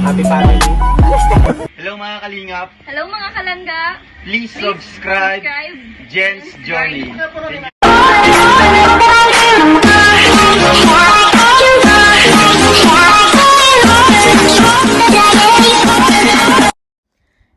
Happy family. Hello mga kalingap, Hello mga kalangga! please subscribe Jen's Journey.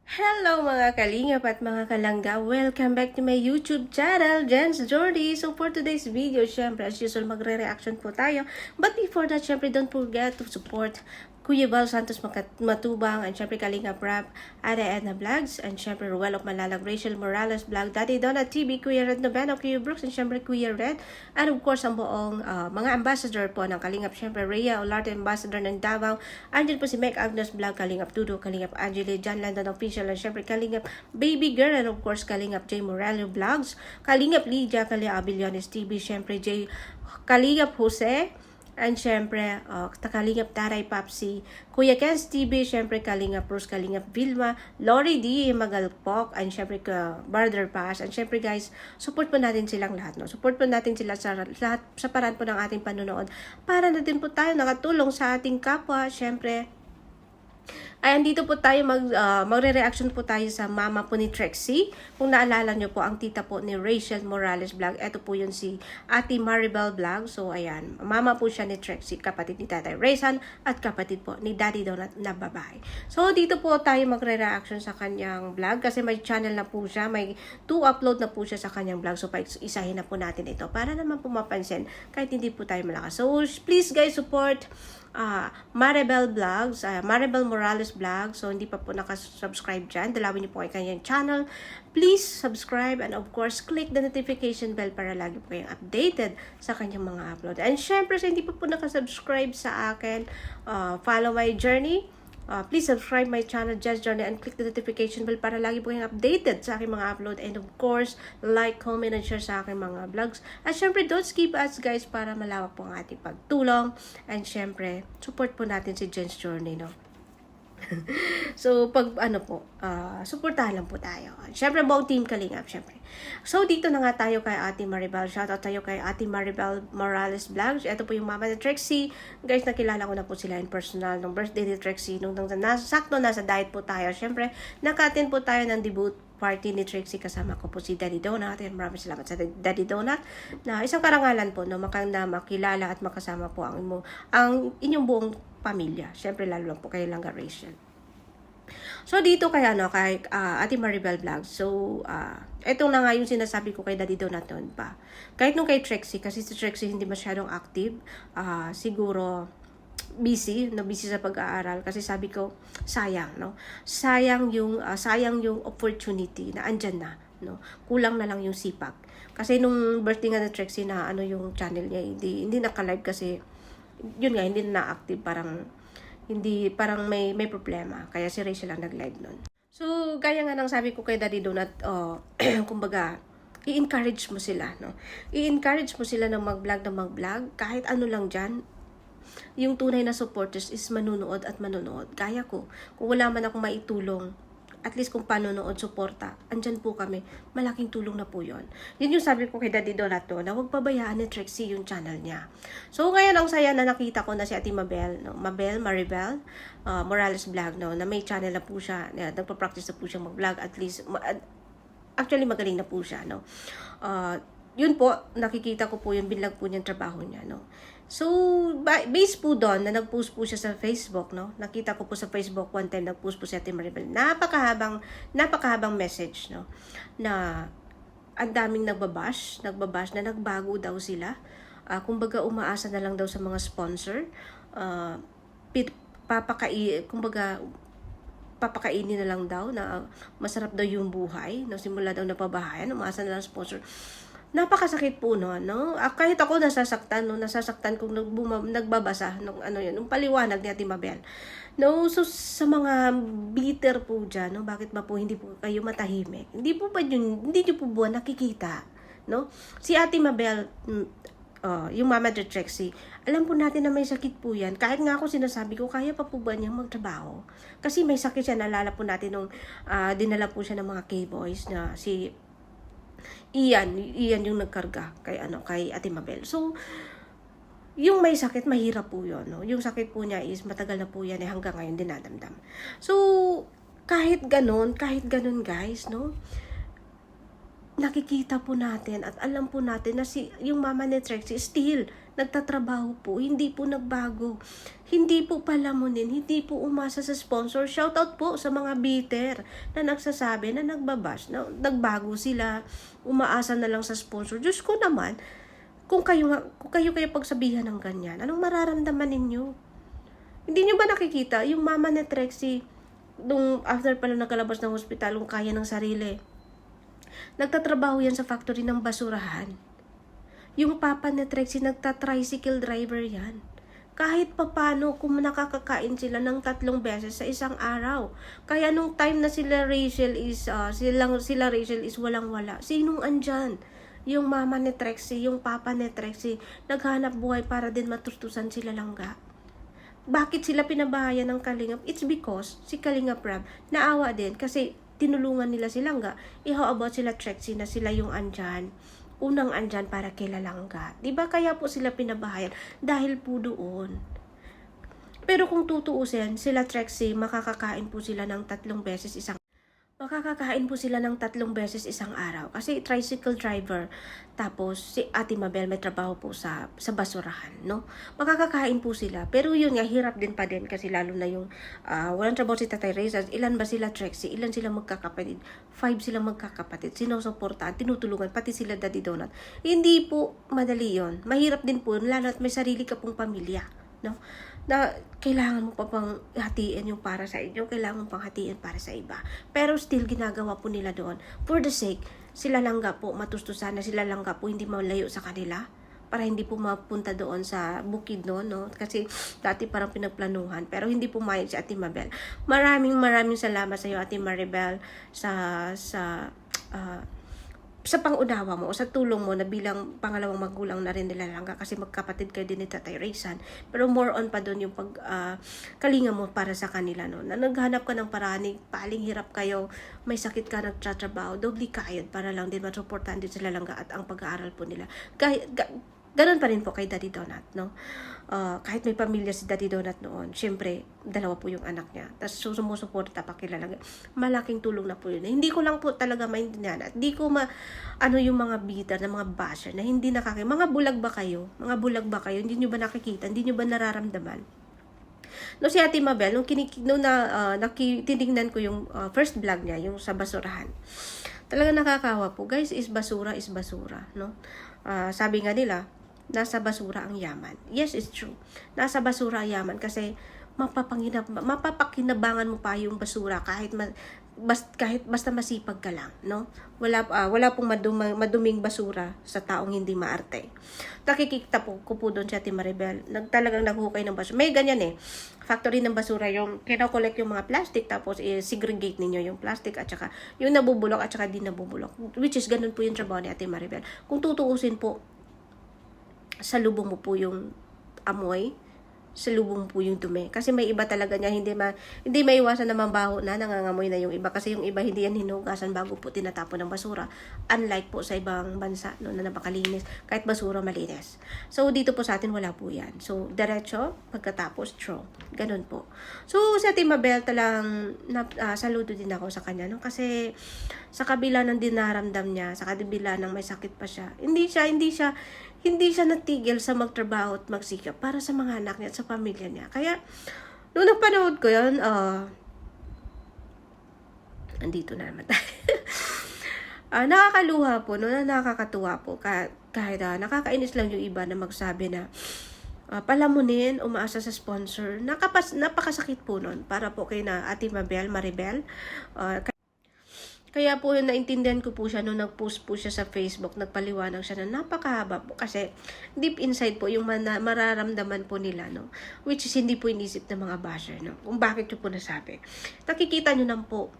Hello mga kalingap at mga kalangga! Welcome back to my YouTube channel, Jen's Journey. So for today's video, syempre as usual magre-reaction po tayo. But before that, syempre don't forget to support Kuya Val Santos Matubang, and syempre Kalingap Rap, Ada Edna Vlogs, and syempre Ruel of Malalag, Rachel Morales Vlog, Daddy Donut TV, Kuya Red Noveno, Kuya Brooks, and syempre Kuya Red, and of course ang buong mga ambassador po ng Kalingap, syempre Rhea Olarte, ambassador ng Davao, andyan po si Meg Agnes Vlog, Kalingap Tudo, Kalingap Angeli, John Landon Official, and syempre Kalingap Baby Girl, and of course Kalingap J Morello Vlogs, Kalingap Lydia, Kalingap Abiliones TV, syempre J Kalingap Jose, and syempre, Kalingap Taray Papsi, Kuya Ken's TV, syempre Kalingap Bruce, Kalingap Vilma, Lori D, Magalpok, and syempre Brother Pass, and syempre guys, support po natin silang lahat, no? Support po natin sila sa lahat, sa paraan po ng ating panonood, para na din po tayo nakatulong sa ating kapwa, syempre. Ayan, dito po tayo magre-reaction po tayo sa mama po ni Trixie. Kung naalala nyo po, ang tita po ni Rachel Morales Vlog. Ito po yun si Ate Maribel Vlog. So, ayan, mama po siya ni Trixie, kapatid ni Tatay Raysan, at kapatid po ni Daddy Donut na babae. So, dito po tayo magre-reaction sa kanyang vlog kasi may channel na po siya. May 2 upload na po siya sa kanyang vlog. So, isahin na po natin ito para naman po mapansin kahit hindi po tayo malakas. So, please guys, support Maribel Vlogs, Maribel Morales Vlog. So, hindi pa po nakasubscribe dyan, dalawin niyo po kay kanyang channel. Please subscribe and of course, click the notification bell para lagi po kayong updated sa kanyang mga upload. And syempre, sa hindi pa po nakasubscribe sa akin, follow my journey. Please subscribe my channel, Just Journey, and click the notification bell para lagi po kayong updated sa aking mga upload. And of course, like, comment, and share sa aking mga vlogs. At syempre, don't skip us guys para malawak po ang ating pagtulong. And syempre, support po natin si Jen's Journey, no? So, supportahan lang po tayo. Siyempre, buong team Kalingap, siyempre. So, dito na nga tayo kay Ate Maribel. Shoutout tayo kay Ate Maribel Morales Vlogs. Ito po yung mama ni Trixie. Guys, nakilala ko na po sila in personal. Nung birthday ni Trixie, sakto nasa diet po tayo. Siyempre, naka-attend po tayo ng debut party ni Trixie. Kasama ko po si Daddy Donut. And maraming salamat sa Daddy Donut na isang karangalan po, no, makilala at makasama po ang inyong buong pamilya. Siyempre, lalo lang po kayo lang Rachel. So, dito kay Ate Maribel Vlog. So, ito na nga yung sinasabi ko kay Daddy Donut noon pa. Kahit nung kay Trixie, kasi si Trixie hindi masyadong active. Siguro, busy sa pag-aaral. Kasi sabi ko, sayang, no? Sayang yung opportunity na andyan na, no? Kulang na lang yung sipag. Kasi nung birthday nga ni Trixie na yung channel niya, hindi naka-live kasi yun nga, hindi na active, parang may problema. Kaya si Rachel ang nag-live nun. So, kaya nga nang sabi ko kay Daddy Donut, kumbaga, i-encourage mo sila, no? I-encourage mo sila na mag-vlog, kahit ano lang dyan. Yung tunay na supporters is manunood at manunood. Kaya ko, kung wala man akong maitulong, at least kung panonood, suporta, andyan po kami. Malaking tulong na po yun. Yun yung sabi ko kay Daddy Donut na huwag pabayaan ni Trixie yung channel niya. So, ngayon ang saya na nakita ko na si Ate Maribel Morales Vlog, no, na may channel na po siya, nagpa-practice na po siya mag-vlog, at least, actually magaling na po siya, no. Yun po, nakikita ko po yung binlog po niyang trabaho niya, no. So, based po doon, na nag-post po siya sa Facebook, no? Nakita ko po sa Facebook one time, nag-post po si Ate Maribel. Napakahabang message, no? Na ang daming nagbabash na nagbago daw sila. Kumbaga, umaasa na lang daw sa mga sponsor. Papakainin na lang daw na masarap daw yung buhay. No? Simula daw napabahayan, umaasa na lang sponsor. Napakasakit po no. Kahit ako nasasaktan kung nagbabasa nung paliwanag ni Ate Mabel. No, so sa mga bitter po diyan, no, bakit ba po hindi po kayo matahimik? Hindi niyo po ba nakikita, no? Si Ate Mabel, yung mama ni Trixie, alam po natin na may sakit po yan. Kahit nga ako sinasabi ko, kaya pa po ba niyang magtrabaho? Kasi may sakit siya, naalala po natin nung dinala po siya ng mga K-boys na si Ian yung nagkarga kay Ate Mabel. So, yung may sakit, mahirap po yun, no? Yung sakit po niya is matagal na po yan, hanggang ngayon dinadamdam. So, kahit ganun guys, no? Nakikita po natin at alam po natin na yung mama ni Trixie still nagtatrabaho po, hindi po nagbago. Hindi po palamunin, hindi po umasa sa sponsor. Shoutout po sa mga bitter na nagsasabi na nagbabash, na nagbago sila, umaasa na lang sa sponsor. Diyos ko naman, kung kayo pagsabihan ng ganyan, anong mararamdaman ninyo? Hindi nyo ba nakikita, yung mama ni Trixie, nung after pala nakalabas ng hospital, kung kaya ng sarili, nagtatrabaho yan sa factory ng basurahan. Yung papa ni Trixie, nagta-tricycle driver yan. Kahit papano, kung nakakakain sila ng 3 beses sa isang araw. Kaya nung time na sila Rachel is walang-wala. Sinong andyan? Yung mama ni Trixie, yung papa ni Trixie, naghanap buhay para din matustusan sila langga. Bakit sila pinabahayan ng Kalingap? It's because si Kalingap Rab naawa din kasi tinulungan nila si Langga. How about sila Trixie na sila yung andyan? Unang andyan para kila Langga. Diba kaya po sila pinabahayan? Dahil po doon. Pero kung tutuusin, sila Trixie, makakakain po sila ng 3 beses isang araw. Kasi tricycle driver. Tapos si Ate Mabel may trabaho po sa basurahan, no? Makakakain po sila. Pero yun nga, hirap din pa din kasi lalo na yung walang trabaho si Tatay Reza. Ilan ba sila Trixie? Ilan sila magkakapatid? 5 silang magkakapatid. Sinusuportahan, tinutulungan, pati sila Daddy Donut. Hindi po madali yun. Mahirap din po, lalo at may sarili ka pong pamilya, no? Na kailangan mo pa pang hatiin yung para sa inyo, kailangan mo pang hatiin para sa iba. Pero still, ginagawa po nila doon. For the sake, sila Langga po, matustusan na sila Langga po, hindi malayo sa kanila. Para hindi po mapunta doon sa bukid noon, no? Kasi dati parang pinagplanuhan. Pero hindi po mayad si Ate Mabel. Maraming salamat sa iyo, Ate Maribel, sa pangunawa mo o sa tulong mo na bilang pangalawang magulang na rin nila Langga kasi magkapatid kayo din ni Tatay Rizan. Pero more on pa doon yung kalinga mo para sa kanila, no? Na naghanap ka ng paraan, paling hirap kayo, may sakit ka, nagtatrabaho, doble kayod para lang din masuportahan din sila Langga at ang pag-aaral po nila. Ganun pa rin po kay Daddy Donut, no? Kahit may pamilya si Daddy Donut noon, syempre, 2 po yung anak niya. Tapos sumusuporta pa kilala. Malaking tulong na po yun. Hindi ko lang po talaga maintindihan at hindi ko yung mga bitter na mga basher na hindi mga bulag ba kayo? Mga bulag ba kayo? Hindi nyo ba nakikita? Hindi nyo ba nararamdaman? No, si Ate Mabel, nung tinignan ko yung first vlog niya, yung sa basurahan, talaga nakakawa po. Guys, is basura, no? Sabi nga nila, nasa basura ang yaman. Yes, it's true. Nasa basura ang yaman kasi mapapakinabangan mo pa yung basura kahit basta masipag ka lang, no? Wala pong maduming basura sa taong hindi maarte. Nakikita po ko po doon si Ate Maribel, talagang naghukay ng basura. May ganyan factory ng basura, yung kinokollect yung mga plastic tapos segregate ninyo yung plastic at saka yung nabubulok at saka di nabubulok. Which is ganun po yung trabaho ni Ate Maribel. Kung tutuusin po, sa lubong mo po yung amoy, sa lubong po yung dumi. Kasi may iba talaga niya, hindi maiwasan na mabaho na, nangangamoy na yung iba. Kasi yung iba hindi yan hinugasan bago po tinatapon ng basura. Unlike po sa ibang bansa, no, na napakalinis. Kahit basura malinis. So, dito po sa atin wala po yan. So, diretso, pagkatapos, throw. Ganun po. So, sa Ate Mabel talagang saludo din ako sa kanya. No? Kasi sa kabila ng dinaramdam niya, sa kabila ng may sakit pa siya, hindi siya natigil sa magtrabaho at magsikap para sa mga anak niya at sa pamilya niya. Kaya, nung napanood ko yun, andito na naman tayo. Nakakaluha po, no? Nakakatuwa po. Kahit nakakainis lang yung iba na magsabi na palamunin, umaasa sa sponsor. Napakasakit po nun para po kay na Ate Maribel. Kaya po naintindihan ko po siya nung nag-post po siya sa Facebook, nagpaliwanag siya na napakahaba po kasi deep inside po yung mararamdaman po nila, no? Which is hindi po inisip ng mga basher, no? Kung bakit yung po nasabi. Nakikita nyo nang po.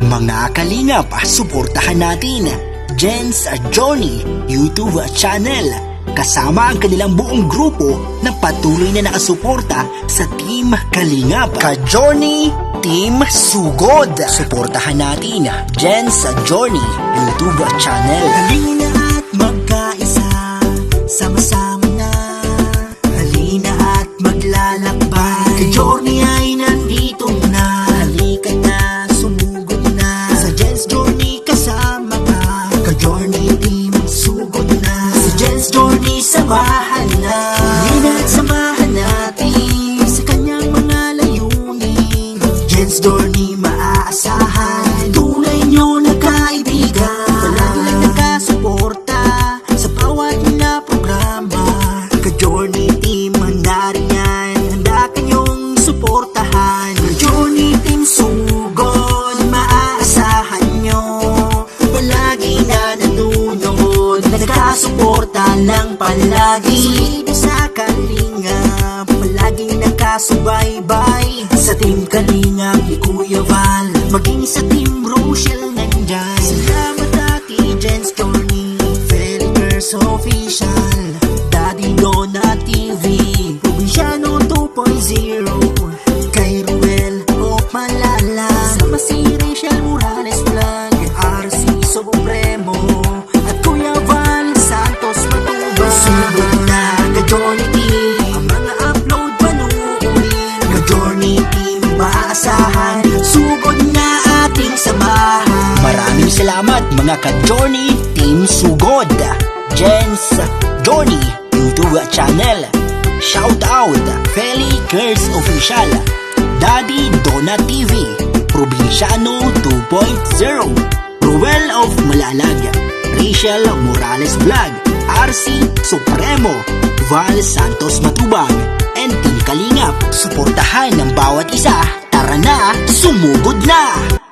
Mga kalingap, suportahan natin Jens Johnny YouTube channel kasama ang kanilang buong grupo na patuloy na nakasuporta sa Team Kalingap. Ka-Johnny Team Sugod. Suportahan natin Jens Johnny YouTube channel. Halina at magkaisa sama-sama na, halina at maglalakbay. Ka-Journey ay nandito na, halika na, sumugod na. Sa Jens Journey kasama ka, Ka-Journey team, sugod na. Sa Jens Journey samahan na, halina at samahan natin sa kanyang mga layunin. Jens Journey maaasahan, tunay nyo na kaibigan. Palagi lang nakasuporta sa bawat na programa. Ka-Journey team, handa rin yan, handa kanyong suportahan. Ka-Journey team, sugod, maaasahan nyo. Palagi na nanonood, nakasuporta lang palagi. Sulit sa Kalingap, palagi nakasubaybay. Sa Team Kalingap ni Kuya Val, maging sa Team Rochelle nandyan. Salamat Ate Jens Journey, Felix Official, Daddy Donna TV, Provinciano 2.0, kay Ruel o Malala, sama si Rachel Morales Vlog, RC Supremo, at Kuya Val Santos Matubang. Sugod na Ka-Journey team, ang mga upload panuunin. Ka-Journey team, maaasahan, sugod na ating samahan. Maraming salamat mga Ka-Journey team sugod. Jens Journey YouTube channel. Shout out Feli Curse Official, Daddy Donna TV, Provinciano 2.0, Ruel of Malalag, Rachel Morales Vlog, RC Supremo, Val Santos Matubang, and Team Kalingap. Suportahan ng bawat isa. Tara na, sumugod na!